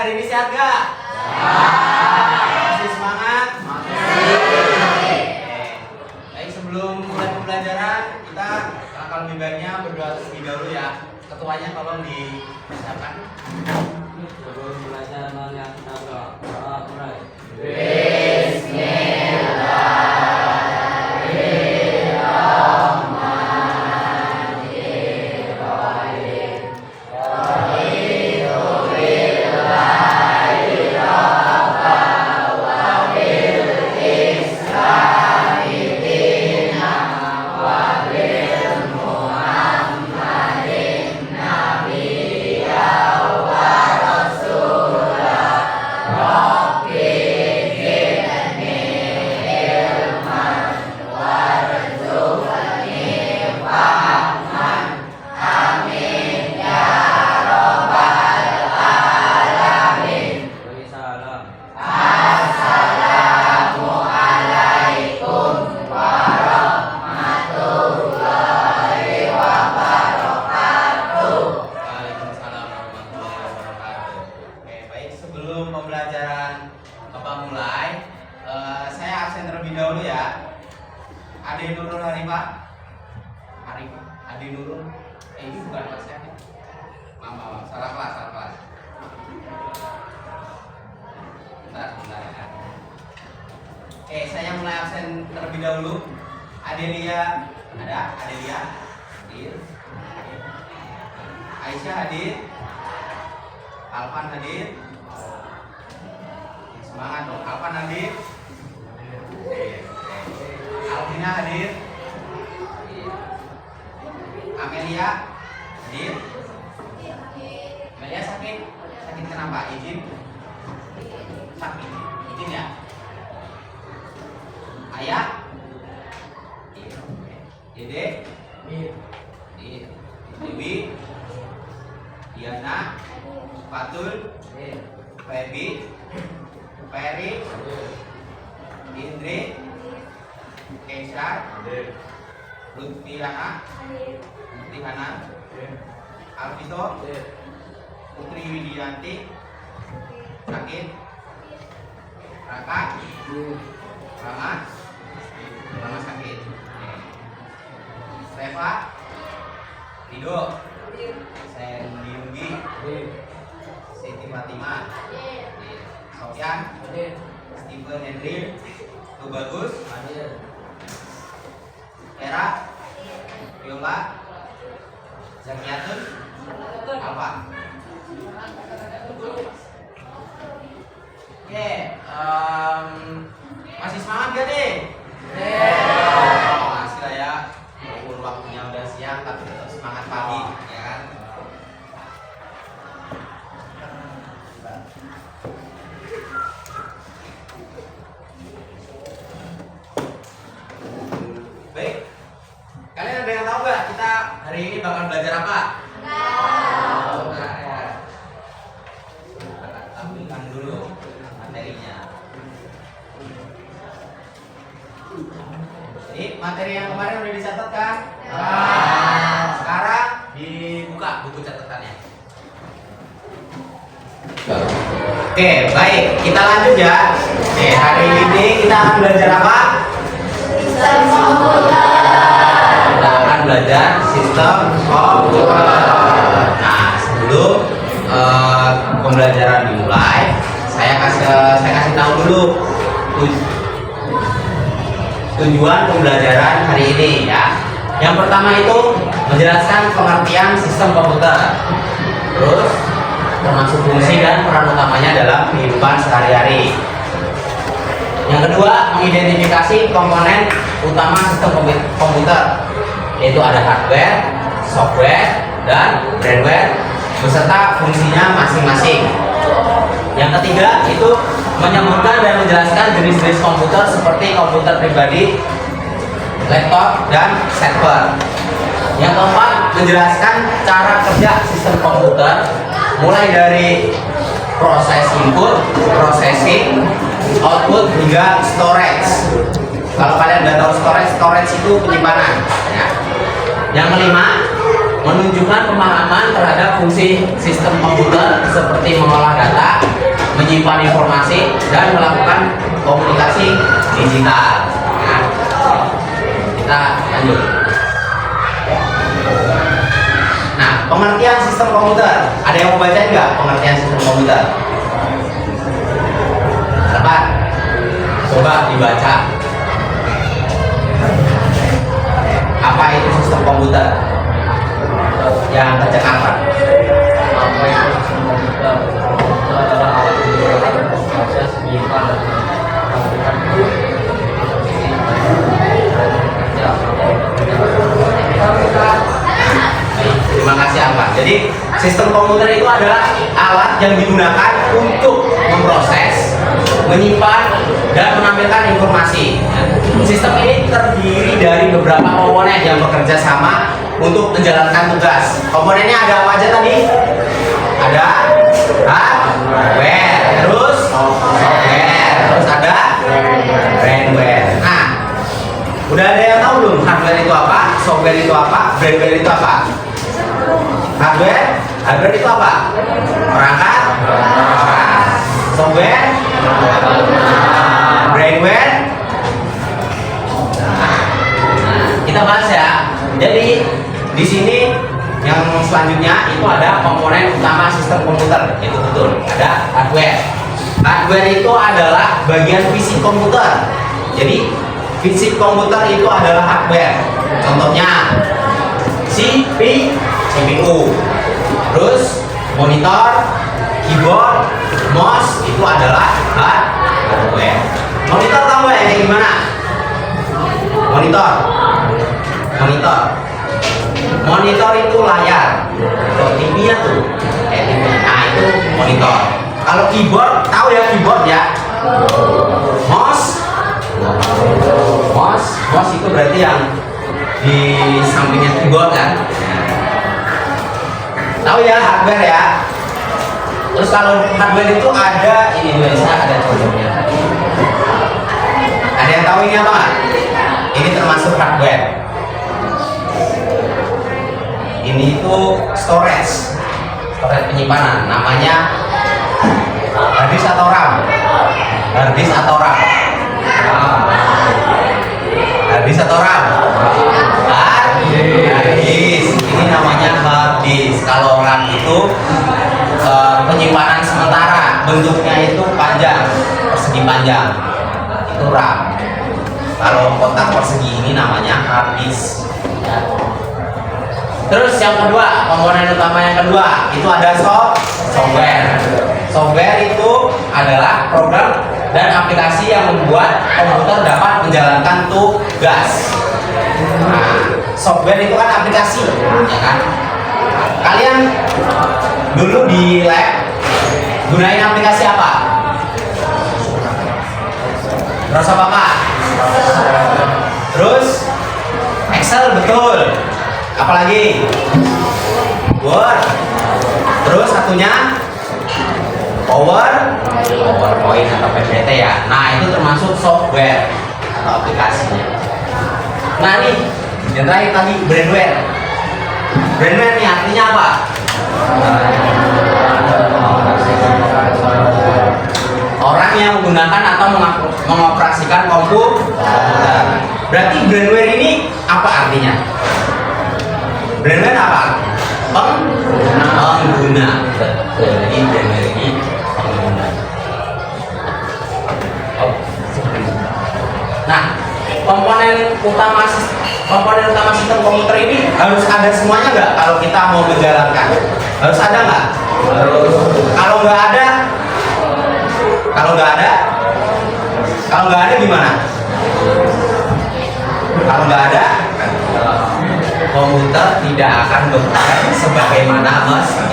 hari ini sehat gak? Masih semangat? Baik, sebelum mulai pembelajaran kita akan lebih baiknya berdoa terlebih dahulu ya. Ketuanya tolong disiapkan. Sebelum belajar melihat kita berdoa mulai. Ade Nurul Harifah. Ade Nurul. Ini bukan kelas ya? Maaf, salah kelas. Bentar ya. Saya mulai absen terlebih dahulu. Adelia, ada? Adelia hadir. Aisyah hadir. Alvan hadir. Semangat dong, Alvan hadir. Alvina hadir. Amelia hadir. Amelia sakit kenapa? Izin ya. Ayah Dede Dewi Diana Fatul Febi Ferry Indri Keisha Lutfi Hana Alvito Putri Widianti Sakit Raka Rama sakit. Reva Rido Sendiugi Siti Fatima Sofyan Steven Henry Bagus Era Viola Zakiatun apa? Oke, masih semangat gak deh? Masih lah ya, walaupun waktunya udah siang tapi tetap semangat pagi, ya kan? Baik, kalian ada yang tahu gak kita hari ini bakal belajar apa? Tampilkan dulu materinya. Jadi materi yang kemarin udah dicatat kan? Sekarang dibuka buku catatannya. Oke, baik, kita lanjut ya. Hari ini kita akan belajar apa? Sistem komputer. Kita akan belajar sistem komputer. Nah, sebelum pembelajaran dimulai, saya kasih tahu dulu tujuan pembelajaran hari ini ya. Yang pertama itu menjelaskan pengertian sistem komputer. Terus termasuk fungsi dan peran utamanya dalam kehidupan sehari-hari. Yang kedua, mengidentifikasi komponen utama sistem komputer, yaitu ada hardware, software, dan firmware beserta fungsinya masing-masing. Yang ketiga itu menyebutkan dan menjelaskan jenis-jenis komputer seperti komputer pribadi, laptop, dan server. Yang keempat, menjelaskan cara kerja sistem komputer mulai dari proses input, processing, output hingga storage. Kalau kalian udah tahu storage itu penyimpanan ya. Yang kelima, menunjukkan pemahaman terhadap fungsi sistem komputer seperti mengolah data, menyimpan informasi dan melakukan komunikasi digital. Nah, kita lanjut. Nah, pengertian sistem komputer. Ada yang mau bacain nggak pengertian sistem komputer? Cepat, coba dibaca. Apa itu sistem komputer? Yang kecepatan. Apa itu sistem komputer? Komputer adalah alat untuk proses menyimpan dan melakukan Terima kasih Ambar. Jadi sistem komputer itu adalah alat yang digunakan untuk memproses, menyimpan, dan menampilkan informasi. Sistem ini terdiri dari beberapa komponen yang bekerja sama untuk menjalankan tugas. Komponennya ada apa aja tadi? Ada hardware, terus software, terus ada firmware. Nah, udah ada yang tahu belum hardware itu apa, software itu apa, firmware itu apa? Hardware itu apa? Perangkat. Software. Firmware. Kita bahas ya. Jadi di sini yang selanjutnya itu ada komponen utama sistem komputer. Itu betul. Ada hardware. Hardware itu adalah bagian fisik komputer. Jadi fisik komputer itu adalah hardware. Contohnya CPU, terus monitor, keyboard, mouse itu adalah hardware. Monitor tahu ya kayak gimana? Monitor itu layar. Kalau TV ya tuh, kayak TV. Nah itu monitor. Kalau keyboard tahu ya keyboard ya. Mouse itu berarti yang di sampingnya keyboard kan. Tahu ya hardware ya. Terus kalau hardware itu ada ini Indonesia ada contohnya. Ada yang tahu ini apa nggak? Ini termasuk hardware. Ini itu storage penyimpanan. Namanya hard disk atau RAM. Hard disk atau RAM. Ini namanya hard disk. Kalau RAM itu penyimpanan sementara, bentuknya itu panjang, persegi panjang. Itu RAM. Kalau kotak persegi ini namanya hard disk. Terus yang kedua, komponen utama yang kedua itu ada software. Software itu adalah program dan aplikasi yang membuat komputer dapat menjalankan tugas. Nah, software itu kan aplikasi, ya kan? Kalian dulu di lab gunain aplikasi apa? Terus apa Pak? Terus Excel betul. Apalagi Word. Terus satunya PowerPoint atau PPT ya. Nah itu termasuk software atau aplikasinya. Nah nih yang terakhir tadi brandware. Brandware nih artinya apa? Orang yang menggunakan atau mengoperasikan komputer. Berarti brandware ini apa artinya? Brandware apa? Pengguna. Jadi brandware ini pengguna. Nah, komponen utama sistem komputer ini harus ada semuanya nggak? Kalau kita mau menjalankan, harus ada nggak? Harus. Kalau nggak ada gimana? Kalau nggak ada, komputer tidak akan bekerja sebagaimana mestinya.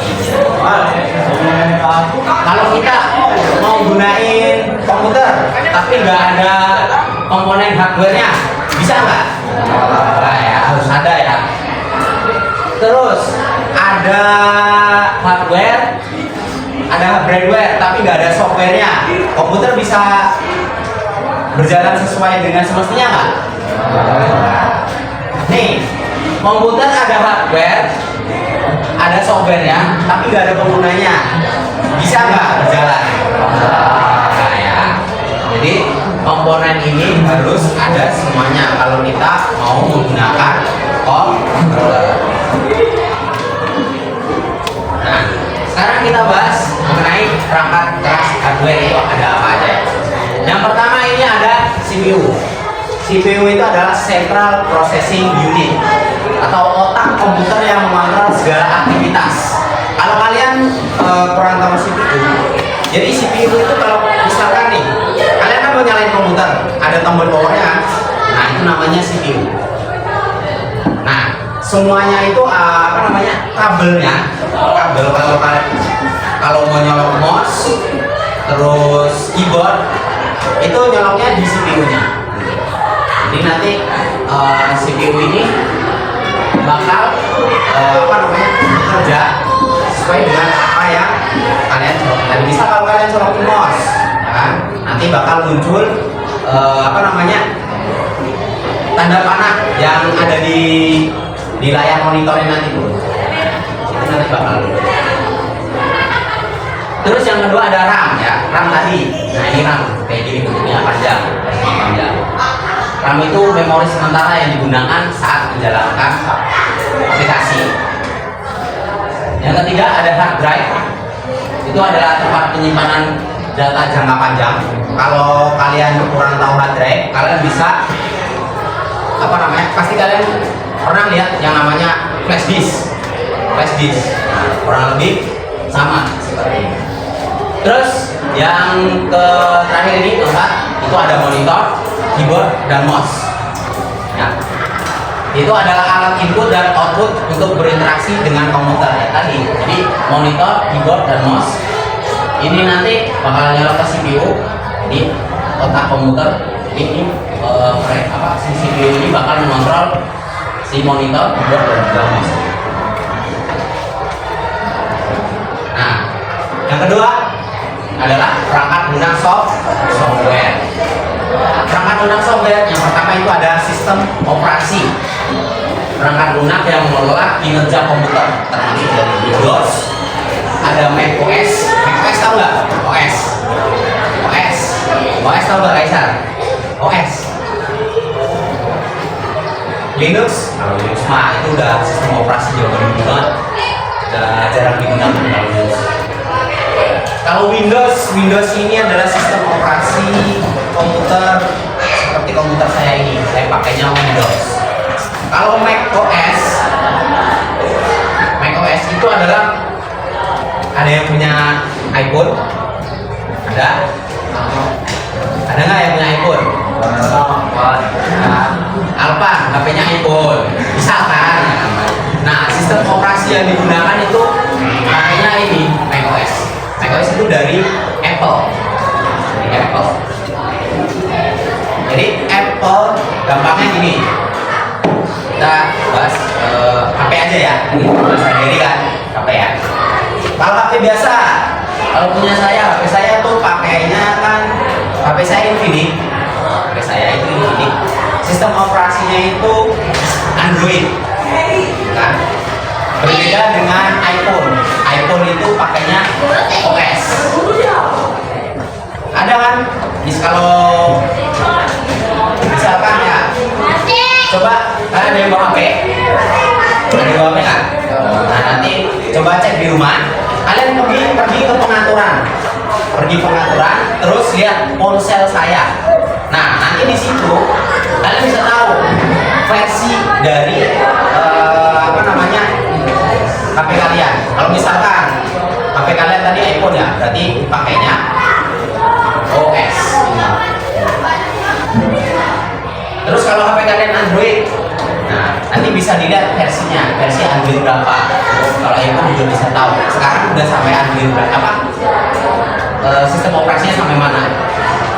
Kalau kita mau gunain komputer tapi nggak ada komponen hardware-nya, bisa nggak? Nah, ya, harus ada ya. Terus ada hardware, ada firmware tapi nggak ada software-nya. Komputer bisa berjalan sesuai dengan semestinya nggak? Nih, komputer ada hardware, ada software ya, tapi nggak ada penggunanya. Bisa nggak berjalan? harus ada semuanya kalau kita mau menggunakan komputer. Nah, sekarang kita bahas mengenai perangkat keras hardware itu ada apa aja. Yang pertama ini ada CPU. CPU itu adalah Central Processing Unit atau otak komputer yang mengontrol segala aktivitas. Kalau kalian kurang tahu CPU, jadi CPU itu kalau misalkan nih, kalian kan mau nyalain komputer, ada tombol powernya kan? Nah itu namanya CPU. Nah semuanya itu apa namanya kabelnya, kabel kalau mau nyolok mouse, terus keyboard itu nyoloknya di CPU-nya. Jadi nanti CPU ini bakal apa namanya bekerja sesuai dengan apa yang kalian colok. Dan bisa kalau kalian colokin mouse, ya kan? Nanti bakal muncul apa namanya tanda panah yang ada di layar monitornya nanti tuh. Itu nanti bakal. Terus yang kedua ada RAM ya, RAM tadi. Nah ini RAM kayak gini bentuknya panjang. RAM itu memori sementara yang digunakan saat menjalankan aplikasi. Yang ketiga ada hard drive. Itu adalah tempat penyimpanan data jangka panjang. Kalau kalian kurang tahu hard drive, kalian bisa apa namanya? Pasti kalian pernah lihat yang namanya flash disk. Flash disk. Nah, kurang lebih sama seperti ini. Terus yang terakhir ini keempat itu ada monitor, keyboard dan mouse. Ya. Itu adalah alat input dan output untuk berinteraksi dengan komputer ya tadi. Jadi monitor, keyboard dan mouse ini nanti bakal nyala ke CPU. Jadi otak komputer ini si CPU ini bakal mengontrol si monitor, keyboard dan juga mouse. Nah, yang kedua adalah perangkat lunak software. Perangkat lunak software yang pertama itu ada sistem operasi. Perangkat lunak yang mengelola kinerja komputer termasuk dari Windows, ada macOS. macOS tahu nggak? OS tahu nggak Kaisar? OS. Linux, kalau Linux mah itu udah sistem operasi jauh dulu banget, udah jarang digunakan kalau Linux. Kalau Windows ini adalah sistem operasi komputer seperti komputer saya ini. Saya pakainya Windows. Kalau macOS itu adalah ada yang punya iPhone? Ada nggak yang punya iPhone? Nah, Alpan, HP-nya iPhone. Misalkan. Nah, sistem operasi yang digunakan itu pakainya ini macOS. macOS itu dari Apple. Jadi Apple gampangnya gini. Kita bahas HP aja ya. Bahas sendiri kan, HP ya. Kalau HP biasa, kalau punya saya, HP saya tuh pakainya kan HP saya ini. HP saya itu ini. Sistem operasinya itu Android. Kan? Berbeda dengan iPhone. iPhone itu pakainya OS. Ada kan? Kalau misalkan ya, coba kalian ada yang bawa HP? Ada yang bawa HP kan? Nah nanti coba cek di rumah. Kalian pergi ke pengaturan, terus lihat ponsel saya. Nah nanti di situ kalian bisa tahu versi dari apa namanya HP kalian. Kalau misalkan HP kalian tadi iPhone ya, berarti pakainya OS. Terus kalau HP kalian Android, nah nanti bisa dilihat versinya, versi Android berapa. Kalau iPhone juga bisa tahu. Sekarang udah sampai Android berapa? Sistem operasinya sampai mana?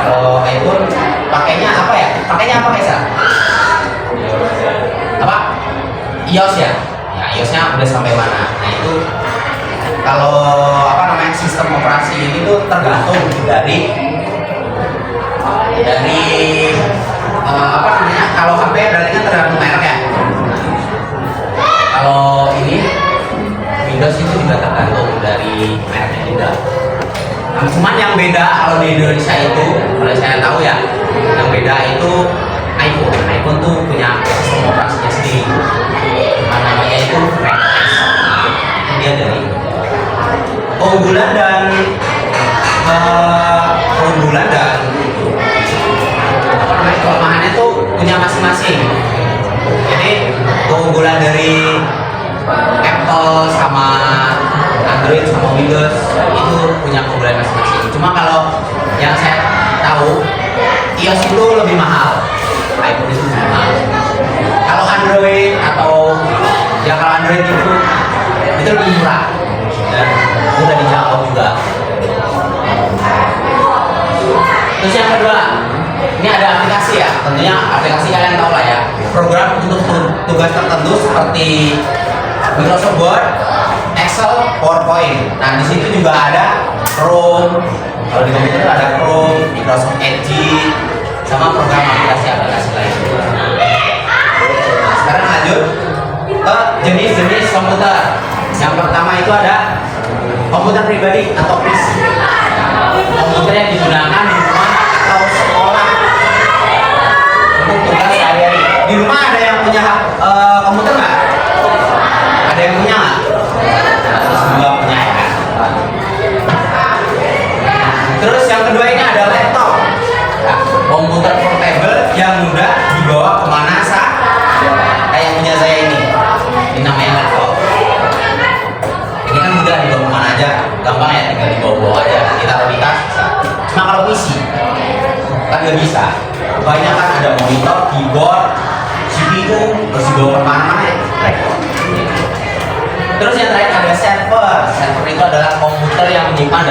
Kalau iPhone pakainya apa ya? Pakainya apa Kaisa? Apa? iOS ya? Nah iOS-nya udah sampai mana? Nah itu kalau apa namanya sistem operasi ini tuh tergantung dari apa namanya, kalau HP berarti kan tergantung merek ya. Kalau ini Windows itu juga tergantung dari mereknya juga. Nah, cuman yang beda kalau di Indonesia itu, kalau saya tahu ya, Yang beda itu iPhone. iPhone tuh punya sistem operasinya sendiri. Namanya itu macOS. Dia dari keunggulan dan apa namanya, kelemahannya tuh punya masing-masing. Jadi keunggulan dari Apple sama Android sama Windows itu punya keunggulan masing-masing. Cuma kalau yang saya tahu, iOS itu lebih mahal, iPhone itu lebih mahal. Kalau Android kalau Android itu lebih murah dan mudah dijangkau juga. Terus yang kedua, ini ada aplikasi ya, tentunya aplikasi kalian tahu lah ya, program untuk tugas tertentu seperti Microsoft Word, Excel, PowerPoint. Nah di situ juga ada Chrome, kalau di komputer ada Chrome, Microsoft Edge, sama program aplikasi lain. Nah, sekarang lanjut ke jenis-jenis komputer. Yang pertama itu ada komputer pribadi atau PC. Komputer yang digunakan di rumah atau sekolah untuk tugas sehari-hari. Di rumah ada yang punya komputer nggak? Ada yang punya nggak? Terus juga punya ya kan? Terus yang kedua ini ada laptop, komputer portable yang mudah dibawa kemana saja. Kayak punya saya ini namanya laptop. Ini kan mudah dibawa kemana aja, gampang ya, tinggal dibawa-bawa aja, ditaruh di tas bisa. Cuma kalau PC kan nggak bisa. Kebanyakan ada monitor, keyboard, CPU, terus dibawa kemana-mana ya. Terus yang terakhir ada server. Server itu adalah komputer yang menyimpan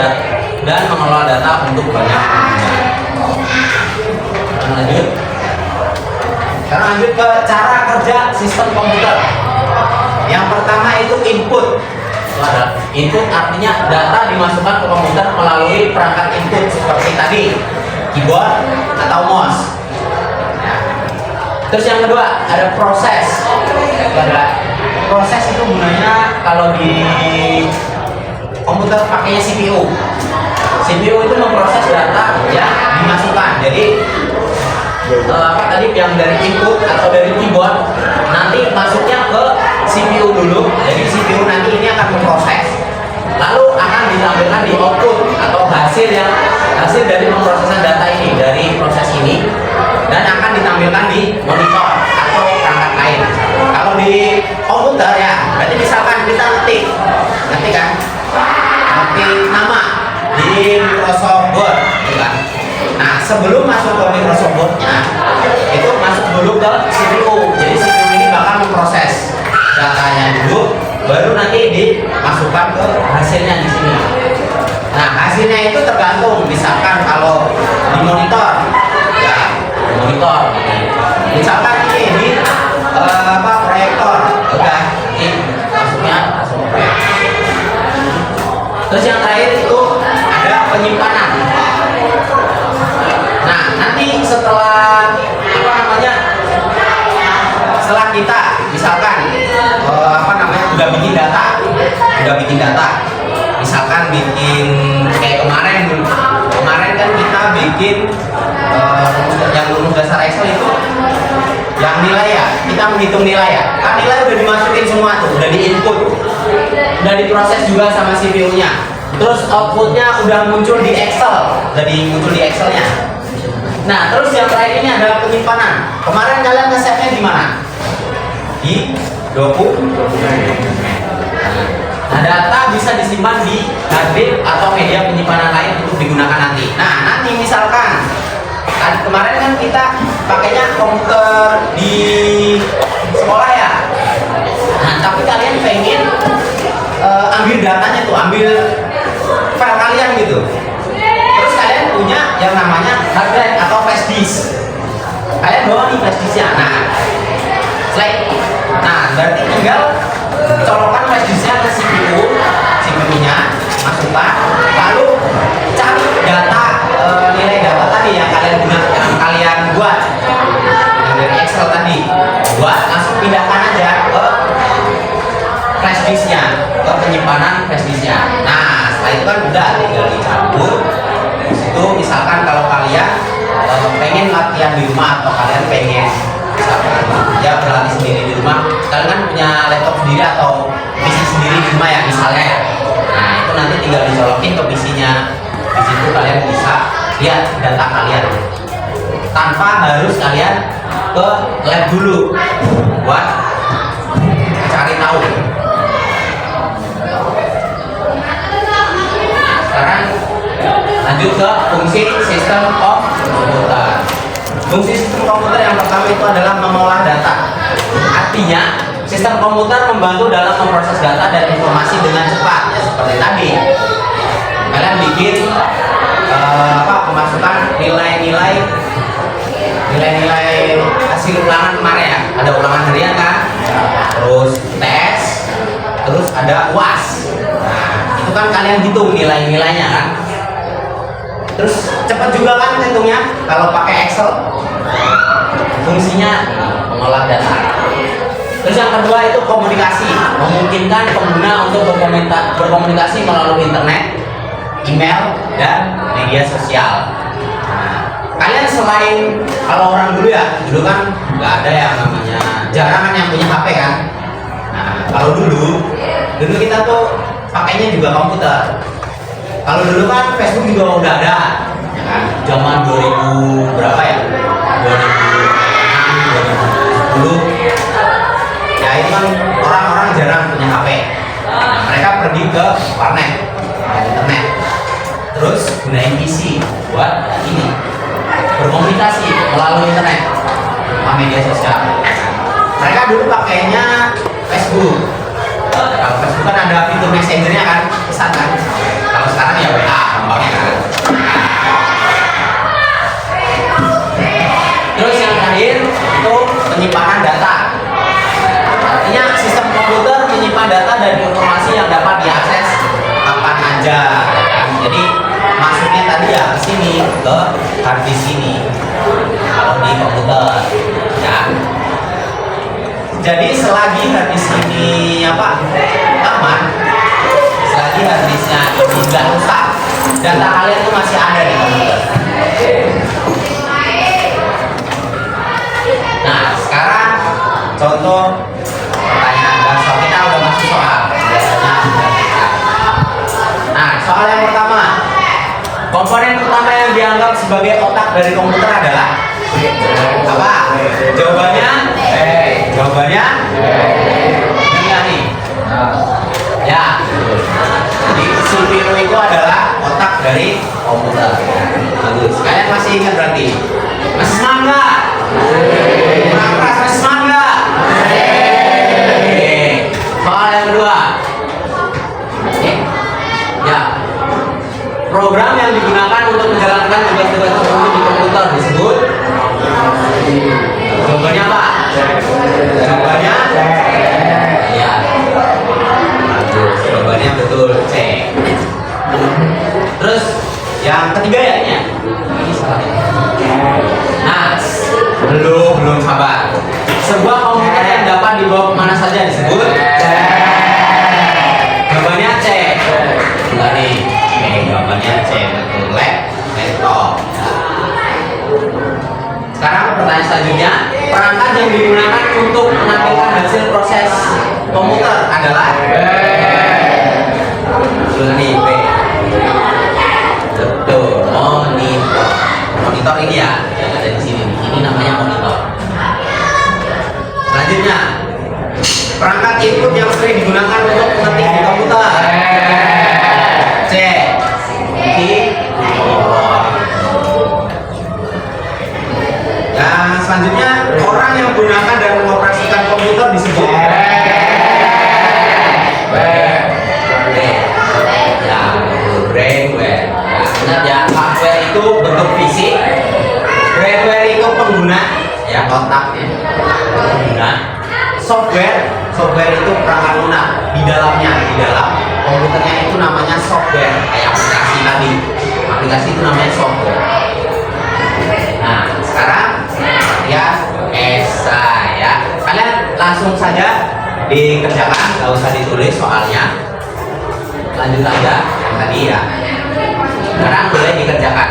dan mengelola data untuk banyak pengguna. Sekarang lanjut ke cara kerja sistem komputer. Yang pertama itu input. Input artinya data dimasukkan ke komputer melalui perangkat input seperti tadi, keyboard atau mouse. Terus yang kedua ada proses. Proses itu gunanya kalau di komputer pakainya CPU. CPU itu memproses data yang dimasukkan. Jadi tadi yang dari input atau dari keyboard nanti masuknya ke CPU dulu. Jadi CPU nanti ini akan memproses, lalu akan ditampilkan di output atau hasil dari pemrosesan data ini dari proses ini, dan akan ditampilkan di monitor atau perangkat lain. Kalau di komputer ya, berarti misalkan kita ngetik nama di Microsoft Word, gitu kan. Nah, sebelum masuk ke Microsoft Word-nya, itu masuk dulu ke CPU. Jadi CPU ini bakal memproses datanya dulu, baru nanti dimasukkan ke hasilnya di sini. Nah, hasilnya itu tergantung. Misalkan kalau di monitor, ya monitor. Misalkan ini proyektor, udah ini masuknya langsung ke proyektor. Terus yang terakhir itu ada penyimpanan. Nah, nanti setelah setelah kita misalkan udah bikin data, misalkan bikin kayak kemarin kan kita bikin yang rumus dasar Excel itu yang nilai ya, kita menghitung nilai ya, kan nilai udah dimasukin semua tuh, udah diinput, udah diproses juga sama CPU-nya, terus outputnya udah muncul di Excel, Excelnya. Nah, terus yang terakhir ini ada penyimpanan. Kemarin kalian nge-save-nya di mana? Di dokumen. Nah, data bisa disimpan di hard disk atau media penyimpanan lain untuk digunakan nanti. Nah, nanti misalkan kemarin kan kita pakainya komputer di sekolah ya. Nah, tapi kalian pengen ambil datanya tuh, ambil file kalian gitu. Terus kalian punya yang namanya hard drive atau flash disk. Kalian bawa nih flash disknya. Nah, berarti tinggal colokkan flash disknya ke CPU-nya, masukkan, lalu cari data, nilai data tadi yang kalian buat, yang dari Excel tadi, langsung pindahkan aja ke flash disknya, ke penyimpanan flash disknya. Nah, setelah itu kan udah tinggal dicampur. Itu misalkan kalau kalian pengen latihan di rumah atau kalian pengen misalkan ya berlatih sendiri di rumah, kalian kan punya laptop sendiri atau PC sendiri di rumah ya misalnya ya. Nah itu nanti tinggal disolokin ke PC-nya. Di situ kalian bisa lihat data kalian tanpa harus kalian ke lab dulu buat cari tahu. Sekarang lanjut ke fungsi sistem komputer. Fungsi sistem komputer yang pertama itu adalah mengolah data. Artinya sistem komputer membantu dalam memproses data dan informasi dengan cepat. Ya seperti tadi kalian bikin pemasukan nilai-nilai hasil ulangan kemarin ya, ada ulangan harian kan, terus tes, terus ada UAS. Nah itu kan kalian hitung nilai-nilainya kan, terus cepat juga kan hitungnya kalau pakai Excel. Fungsinya mengolah data. Terus yang kedua itu komunikasi, memungkinkan pengguna untuk berkomunikasi melalui internet, email, dan media sosial. Kalian selain kalau orang dulu ya, dulu kan nggak ada yang namanya, jarang kan yang punya HP kan. Nah kalau dulu kita tuh pakainya juga komputer. Kalau dulu kan Facebook juga udah ada, ya kan? Zaman 2000 berapa ya? 2006, 2010. Ya itu kan orang-orang jarang punya HP. Nah, mereka pergi ke warnet, internet. Terus gunain PC buat ini berkomunikasi melalui internet, media sosial. Mereka dulu pakainya Facebook. Kalau Facebook kan ada fitur messengernya kan, pesan kan. Kalau sekarang ya WA, gampangnya kan. Terus yang terakhir itu penyimpanan data. Artinya sistem komputer menyimpan data dan informasi yang dapat diakses kapan aja. Jadi masuknya tadi ya ke sini, ke harddisk sini kalau di komputer ya. Jadi selagi harddisk ini aman, selagi harddisknya ini nggak rusak, data kalian itu masih ada di komputer. Nah sekarang contoh pertanyaan dasar, kita udah masuk soal biasanya. Nah soal yang pertama, komponen utama yang dianggap sebagai otak dari komputer adalah apa? Jawabannya? Jawabannya? Iya nih. Ya. Jadi CPU itu adalah otak dari komputer. Bagus. Kalian masih ingat berarti? Masih semangat nggak? Kurang keras, masih semangat nggak? Oke. Soal yang kedua. Ya. Program yang digunakan untuk menjalankan tugas-tugas tertentu di komputer disebut. Jawabannya apa? Jawabannya ya. Bagus. Jawabannya betul C. Terus yang ketiga ya? Ini salah. Nah, belum sabar. Sebuah komputer yang dapat dibawa kemana saja disebut. Jawabannya C. Enggak nih. Jawabannya C, betul. Laptop. Sekarang pertanyaan selanjutnya, perangkat yang digunakan untuk menampilkan hasil proses komputer adalah betul nih B. Betul, monitor. Monitor ini ya, yang ada di sini. Ini namanya monitor. Selanjutnya, perangkat input yang sering digunakan untuk mengetik di komputer. C. Yang selanjutnya, orang yang menggunakan dan mengoperasikan komputer disebut brainware. Ingat ya, hardware itu bentuk fisik, brainware itu pengguna, ya otaknya pengguna. Software itu perangkat lunak di dalam komputernya itu namanya software, kayak aplikasi tadi. Aplikasi itu namanya software. Nah, sekarang ya esai ya. Kalian langsung saja dikerjakan, nggak usah ditulis soalnya. Lanjut aja yang tadi ya. Sekarang boleh dikerjakan.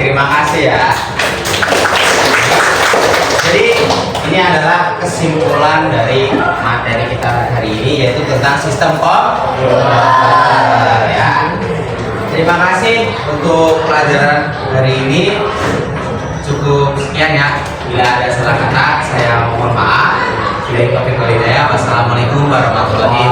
Terima kasih ya. Jadi ini adalah kesimpulan dari materi kita hari ini, yaitu tentang sistem komputer ya. Terima kasih untuk pelajaran hari ini. Cukup sekian ya. Bila ada salah kata saya mohon maaf. Wassalamualaikum warahmatullahi wabarakatuh.